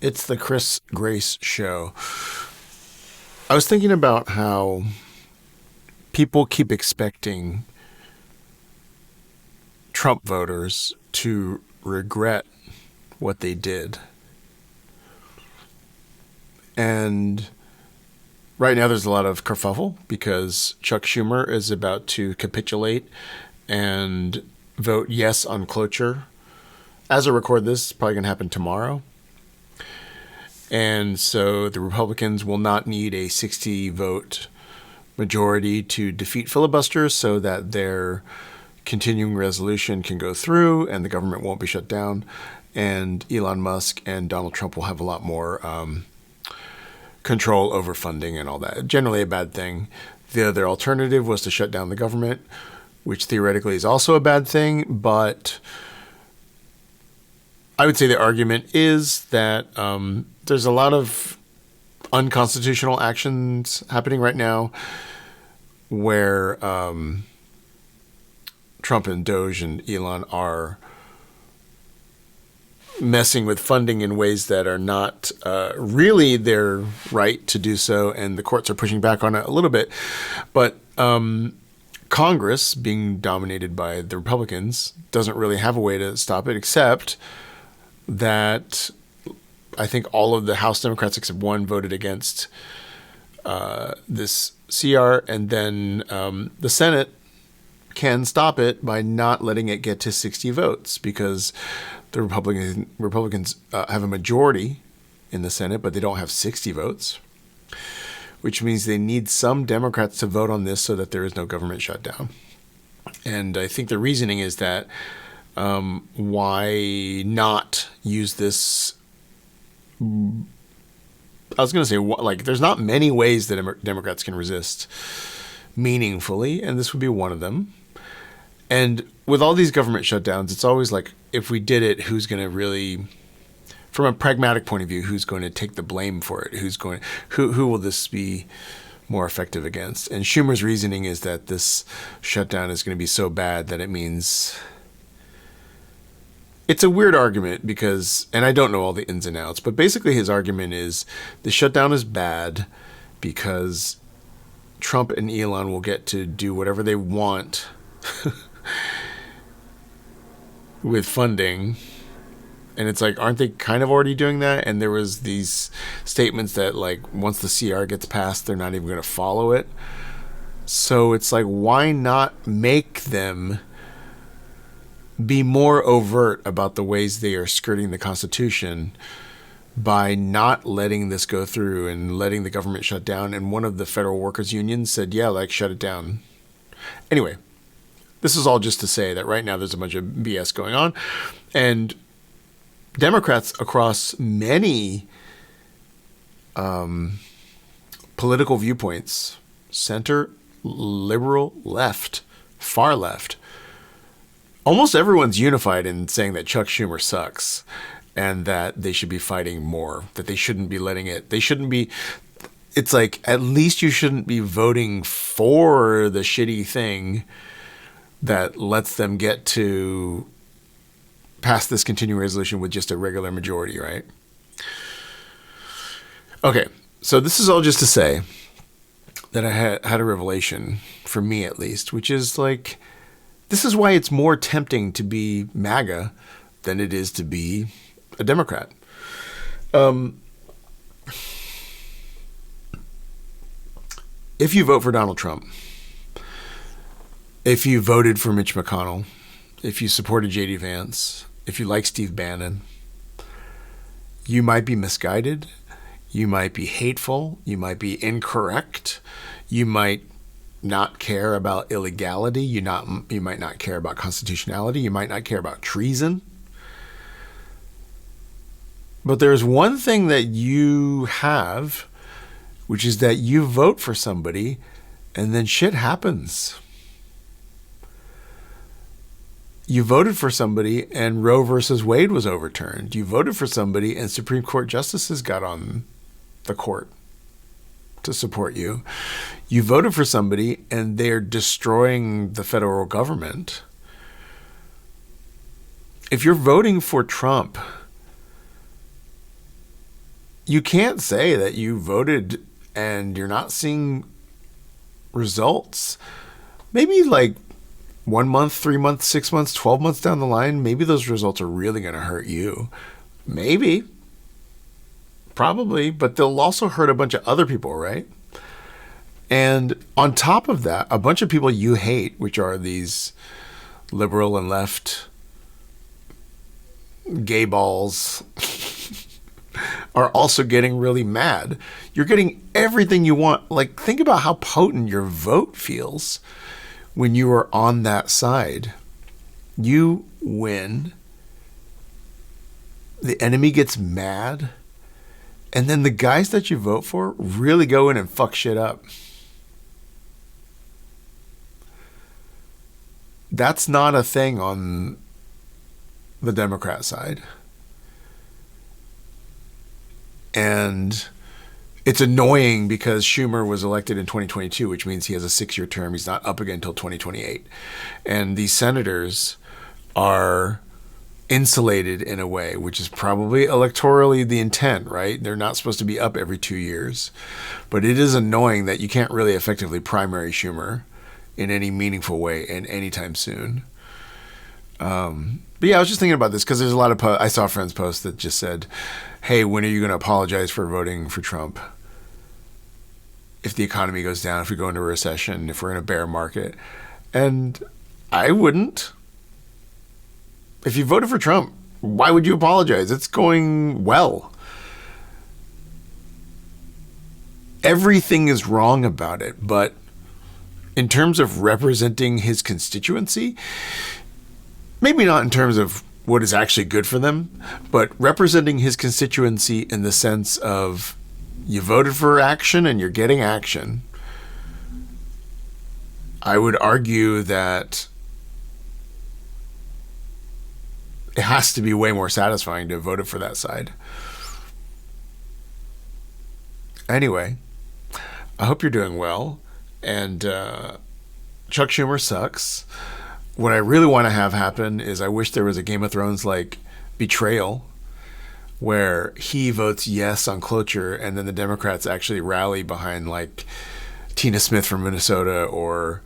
It's the Chris Grace Show. I was thinking about how people keep expecting Trump voters to regret what they did. And right now there's a lot of kerfuffle because Chuck Schumer is about to capitulate and vote yes on cloture. As I record this, it's probably going to happen tomorrow. And so the Republicans will not need a 60-vote majority to defeat filibusters so that their continuing resolution can go through and the government won't be shut down. And Elon Musk and Donald Trump will have a lot more control over funding and all that. Generally a bad thing. The other alternative was to shut down the government, which theoretically is also a bad thing. But I would say the argument is that there's a lot of unconstitutional actions happening right now where Trump and Doge and Elon are messing with funding in ways that are not really their right to do so, and the courts are pushing back on it a little bit. But Congress, being dominated by the Republicans, doesn't really have a way to stop it, except that I think all of the House Democrats except one voted against this CR, and then the Senate can stop it by not letting it get to 60 votes because the Republicans have a majority in the Senate, but they don't have 60 votes, which means they need some Democrats to vote on this so that there is no government shutdown. And I think the reasoning is that why not use this? I was going to say, like, there's not many ways that Democrats can resist meaningfully, and this would be one of them. And with all these government shutdowns, it's always like, if we did it, who's going to really, from a pragmatic point of view, who's going to take the blame for it? Who will this be more effective against? And Schumer's reasoning is that this shutdown is going to be so bad that it means. It's a weird argument because, and I don't know all the ins and outs, but basically his argument is the shutdown is bad because Trump and Elon will get to do whatever they want with funding. And it's like, aren't they kind of already doing that? And there was these statements that, like, once the CR gets passed, they're not even going to follow it. So it's like, why not make them be more overt about the ways they are skirting the Constitution by not letting this go through and letting the government shut down? And one of the federal workers unions said, yeah, like, shut it down. Anyway, this is all just to say that right now there's a bunch of BS going on, and Democrats across many political viewpoints, center, liberal, left, far left, almost everyone's unified in saying that Chuck Schumer sucks and that they should be fighting more, that they shouldn't be letting it. They shouldn't be. It's like, at least you shouldn't be voting for the shitty thing that lets them get to pass this continuing resolution with just a regular majority, right? Okay, so this is all just to say that I had a revelation, for me at least, which is like, this is why it's more tempting to be MAGA than it is to be a Democrat. If you vote for Donald Trump, if you voted for Mitch McConnell, if you supported J.D. Vance, if you like Steve Bannon, you might be misguided, you might be hateful, you might be incorrect, you might not care about illegality, you might not care about constitutionality, you might not care about treason. But there's one thing that you have, which is that you vote for somebody and then shit happens. You voted for somebody and Roe versus Wade was overturned. You voted for somebody and Supreme Court justices got on the court to support you. You voted for somebody and they're destroying the federal government. If you're voting for Trump, you can't say that you voted and you're not seeing results. Maybe like 1 month, 3 months, 6 months, 12 months down the line, maybe those results are really going to hurt you. Maybe. Probably. But they'll also hurt a bunch of other people, right? And on top of that, a bunch of people you hate, which are these liberal and left gay balls, are also getting really mad. You're getting everything you want. Like, think about how potent your vote feels when you are on that side. You win. The enemy gets mad. And then the guys that you vote for really go in and fuck shit up. That's not a thing on the Democrat side. And it's annoying because Schumer was elected in 2022, which means he has a 6-year term. He's not up again until 2028. And these senators are insulated in a way, which is probably electorally the intent, right? They're not supposed to be up every 2 years. But it is annoying that you can't really effectively primary Schumer in any meaningful way and anytime soon. But yeah, I was just thinking about this because there's a lot of I saw friends post that just said, hey, when are you going to apologize for voting for Trump? If the economy goes down, if we go into a recession, if we're in a bear market. And I wouldn't. If you voted for Trump, why would you apologize? It's going well. Everything is wrong about it, but in terms of representing his constituency, maybe not in terms of what is actually good for them, but representing his constituency in the sense of you voted for action and you're getting action. I would argue that it has to be way more satisfying to have voted for that side. Anyway, I hope you're doing well. And Chuck Schumer sucks. What I really want to have happen is I wish there was a Game of Thrones like betrayal where he votes yes on cloture and then the Democrats actually rally behind like Tina Smith from Minnesota or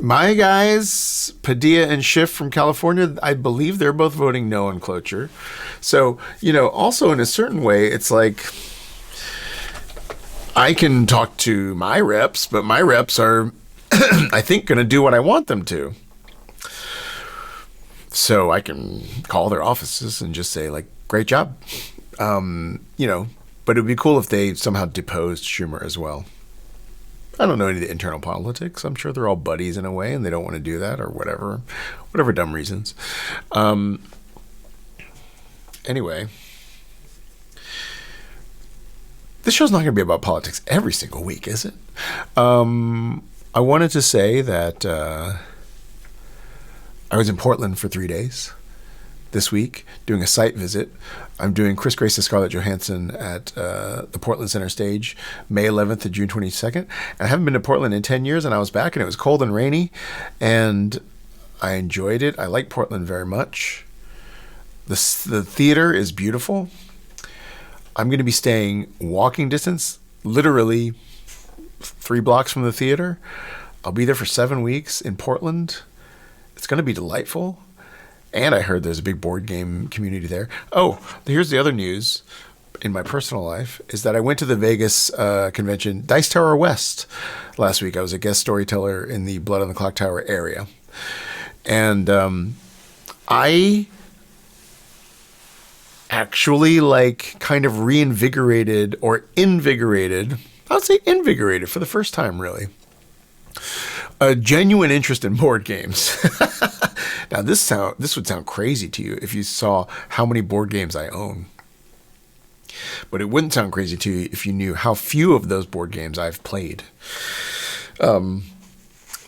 my guys, Padilla and Schiff from California. I believe they're both voting no on cloture. So, also in a certain way, it's like I can talk to my reps, but my reps are I think going to do what I want them to. So I can call their offices and just say like, great job. But it would be cool if they somehow deposed Schumer as well. I don't know any of the internal politics. I'm sure they're all buddies in a way and they don't want to do that or whatever dumb reasons. Anyway, this show's not going to be about politics every single week, is it? I wanted to say that I was in Portland for 3 days this week doing a site visit. I'm doing Chris Grace and Scarlett Johansson at the Portland Center Stage, May 11th to June 22nd. And I haven't been to Portland in 10 years, and I was back, and it was cold and rainy, and I enjoyed it. I like Portland very much. The theater is beautiful. I'm going to be staying walking distance, literally 3 blocks from the theater. I'll be there for 7 weeks in Portland. It's going to be delightful. And I heard there's a big board game community there. Oh, here's the other news in my personal life is that I went to the Vegas convention, Dice Tower West, last week. I was a guest storyteller in the Blood on the Clock Tower area. And I actually kind of reinvigorated or invigorated, I would say invigorated for the first time, really, a genuine interest in board games. Now, this would sound crazy to you if you saw how many board games I own. But it wouldn't sound crazy to you if you knew how few of those board games I've played. The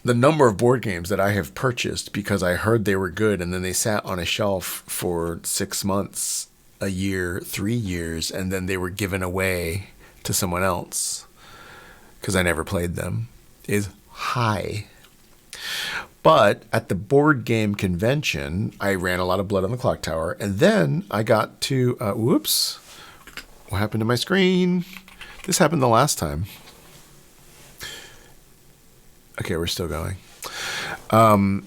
number of board games that I have purchased because I heard they were good and then they sat on a shelf for 6 months, a year, 3 years, and then they were given away to someone else because I never played them is high. But at the board game convention, I ran a lot of Blood on the Clock Tower, and then I got to, What happened to my screen? This happened the last time. Okay, we're still going. I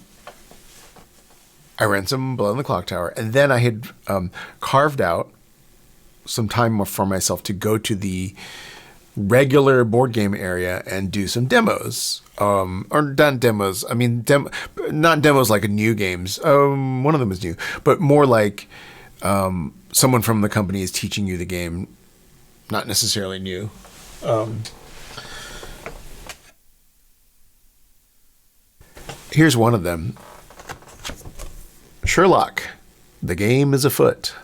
ran some Blood on the Clocktower, and then I had carved out some time for myself to go to the regular board game area and do some demos. Or not demos. I mean, not demos like new games. One of them is new, but more like someone from the company is teaching you the game, not necessarily new. Here's one of them. Sherlock, the game is afoot.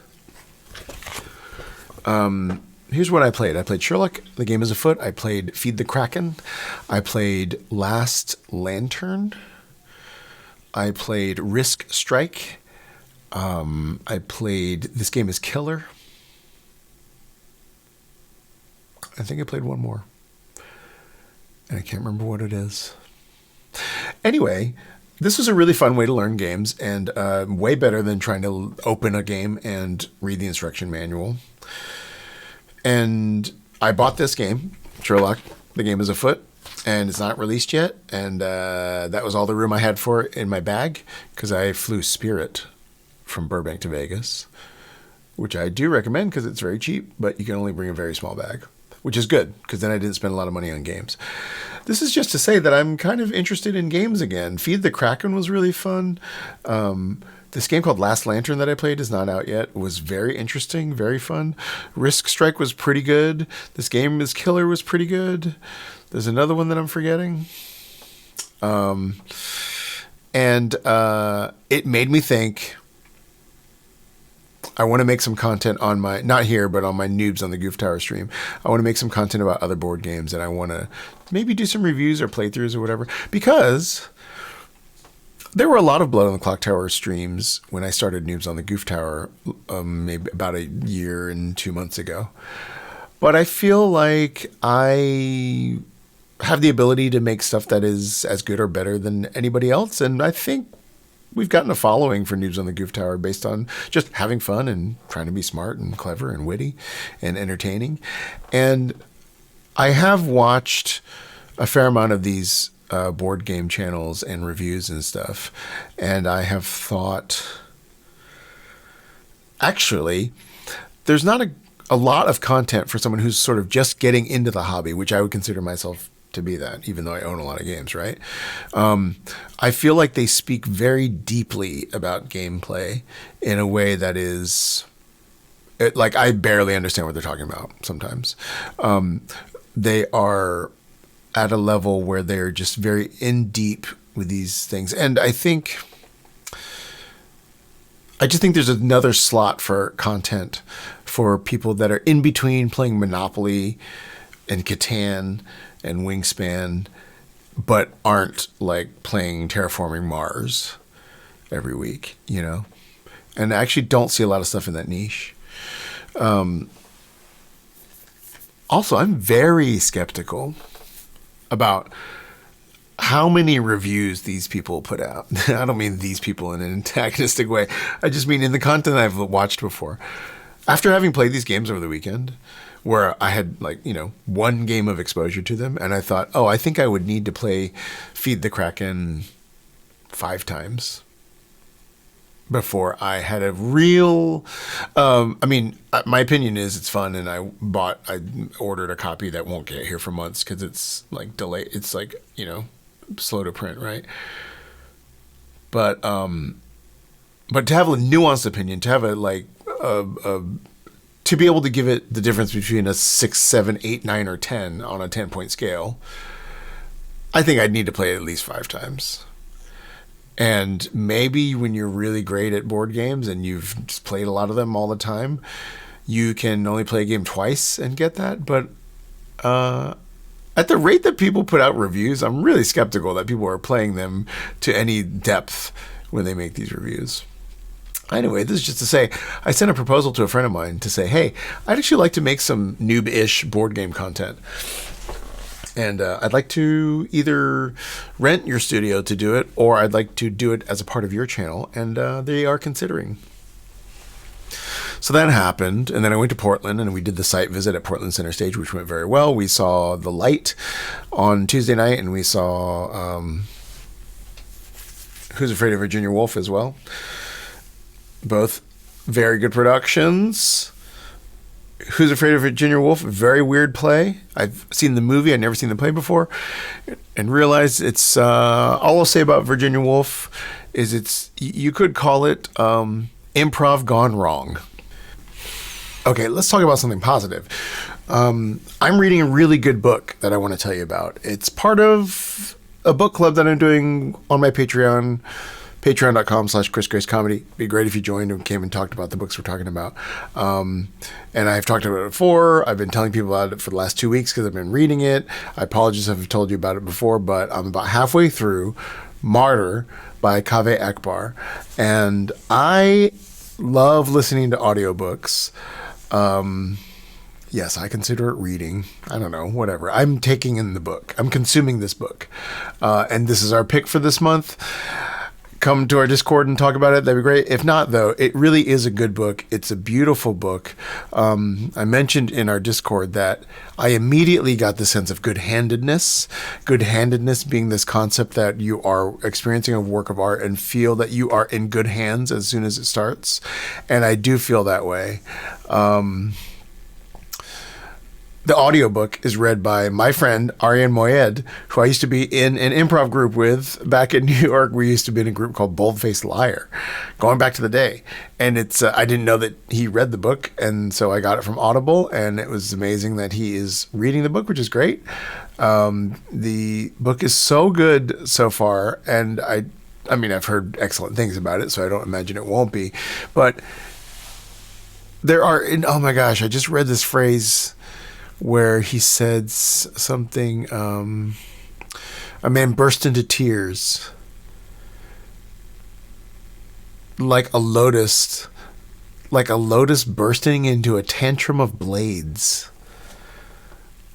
Here's what I played. I played Sherlock, the game is afoot. I played Feed the Kraken. I played Last Lantern. I played Risk Strike. I played This Game is Killer. I think I played one more. And I can't remember what it is. Anyway, this was a really fun way to learn games, and way better than trying to open a game and read the instruction manual. And I bought this game, Sherlock, the game is afoot, and it's not released yet. And that was all the room I had for it in my bag, because I flew Spirit from Burbank to Vegas, which I do recommend because it's very cheap, but you can only bring a very small bag, which is good, because then I didn't spend a lot of money on games. This is just to say that I'm kind of interested in games again. Feed the Kraken was really fun. This game called Last Lantern that I played is not out yet. It was very interesting, very fun. Risk Strike was pretty good. This Game is Killer was pretty good. There's another one that I'm forgetting. And it made me think, I want to make some content on my, not here, but on my Noobs on the Goof Tower stream. I want to make some content about other board games, and I want to maybe do some reviews or playthroughs or whatever, because there were a lot of Blood on the Clocktower streams when I started Noobs on the Goof Tower, maybe about a year and 2 months ago. But I feel like I have the ability to make stuff that is as good or better than anybody else, and I think we've gotten a following for Noobs on the Goof Tower based on just having fun and trying to be smart and clever and witty and entertaining. And I have watched a fair amount of these board game channels and reviews and stuff, and I have thought, actually, there's not a lot of content for someone who's sort of just getting into the hobby, which I would consider myself to be that, even though I own a lot of games, right? I feel like they speak very deeply about gameplay in a way that is, like, I barely understand what they're talking about sometimes. They are at a level where they're just very in deep with these things. And I just think there's another slot for content for people that are in between playing Monopoly and Catan and Wingspan, but aren't like playing Terraforming Mars every week, you know? And I actually don't see a lot of stuff in that niche. Also, I'm very skeptical about how many reviews these people put out. I don't mean these people in an antagonistic way. I just mean in the content I've watched before. After having played these games over the weekend, where I had, like, you know, one game of exposure to them, and I thought, oh, I think I would need to play Feed the Kraken 5 times before I had a real, my opinion is it's fun, and I ordered a copy that won't get here for months because it's like delayed. It's like, you know, slow to print, right? But to have a nuanced opinion, to have to be able to give it the difference between a 6, 7, 8, 9, or 10 on a 10-point scale, I think I'd need to play it at least 5 times. And maybe when you're really great at board games and you've just played a lot of them all the time, you can only play a game twice and get that. But at the rate that people put out reviews, I'm really skeptical that people are playing them to any depth when they make these reviews. Anyway, this is just to say, I sent a proposal to a friend of mine to say, hey, I'd actually like to make some noob-ish board game content. And I'd like to either rent your studio to do it, or I'd like to do it as a part of your channel. And they are considering. So that happened, and then I went to Portland, and we did the site visit at Portland Center Stage, which went very well. We saw The Light on Tuesday night, and we saw Who's Afraid of Virginia Woolf as well. Both very good productions. Who's Afraid of Virginia Woolf? Very weird play. I've seen the movie. I'd never seen the play before, and realized it's. All I'll say about Virginia Woolf is you could call it improv gone wrong. Okay, let's talk about something positive. I'm reading a really good book that I want to tell you about. It's part of a book club that I'm doing on my Patreon. Patreon.com/ChrisGraceComedy. It'd be great if you joined and came and talked about the books we're talking about. And I've talked about it before. I've been telling people about it for the last 2 weeks because I've been reading it. I apologize if I've told you about it before, but I'm about halfway through Martyr by Kaveh Akbar. And I love listening to audiobooks. Yes, I consider it reading. I don't know, whatever. I'm taking in the book. I'm consuming this book. And this is our pick for this month. Come to our Discord and talk about it. That'd be great. If not, though, it really is a good book. It's a beautiful book. I mentioned in our Discord that I immediately got the sense of good-handedness. Good-handedness being this concept that you are experiencing a work of art and feel that you are in good hands as soon as it starts. And I do feel that way. The audiobook is read by my friend Ariane Moyed, who I used to be in an improv group with back in New York. We used to be in a group called Bold-Faced Liar, going back to the day. And it's I didn't know that he read the book, and so I got it from Audible, and it was amazing that he is reading the book, which is great. The book is so good so far, and I mean, I've heard excellent things about it, so I don't imagine it won't be. But there are, oh my gosh, I just read this phrase where he said something, a man burst into tears like a lotus bursting into a tantrum of blades.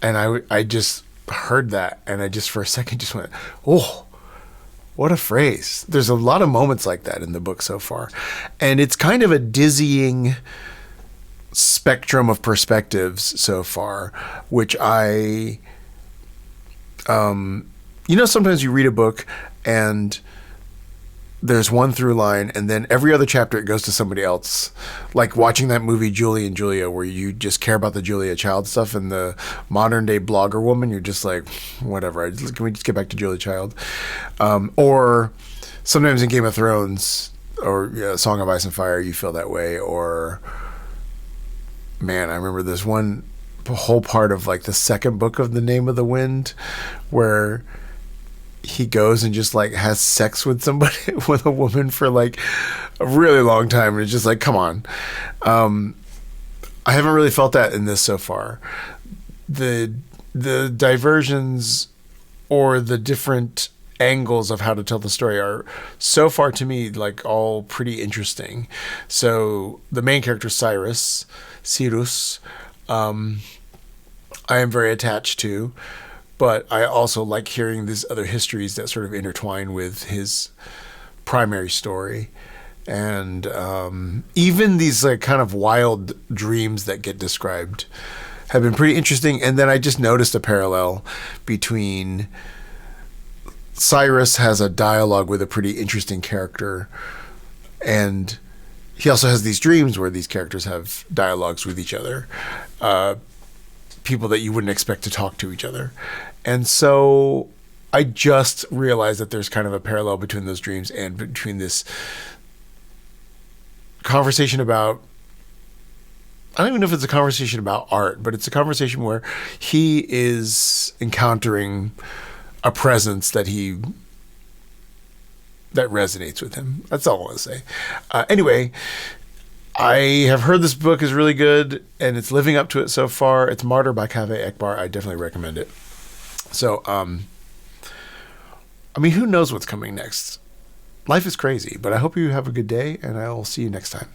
And I just heard that, and I just for a second just went, oh, what a phrase. There's a lot of moments like that in the book so far. And it's kind of a dizzying spectrum of perspectives so far, which I, sometimes you read a book and there's one through line, and then every other chapter it goes to somebody else. Like watching that movie Julie and Julia, where you just care about the Julia Child stuff, and the modern day blogger woman, you're just like, whatever. Can we just get back to Julia Child? Or sometimes in Game of Thrones or Song of Ice and Fire, you feel that way. Or man, I remember there's one whole part of like the second book of The Name of the Wind where he goes and just like has sex with somebody, with a woman for like a really long time. And it's just like, come on. I haven't really felt that in this so far. The diversions or the different angles of how to tell the story are so far to me like all pretty interesting. So the main character, Cyrus, I am very attached to, but I also like hearing these other histories that sort of intertwine with his primary story. And even these like kind of wild dreams that get described have been pretty interesting. And then I just noticed a parallel between Cyrus has a dialogue with a pretty interesting character, and he also has these dreams where these characters have dialogues with each other, people that you wouldn't expect to talk to each other. And so I just realized that there's kind of a parallel between those dreams and between this conversation about, I don't even know if it's a conversation about art, but it's a conversation where he is encountering a presence that resonates with him. That's all I want to say. Anyway, I have heard this book is really good, and it's living up to it so far. It's Martyr by Kaveh Akbar. I definitely recommend it. So, who knows what's coming next? Life is crazy, but I hope you have a good day, and I'll see you next time.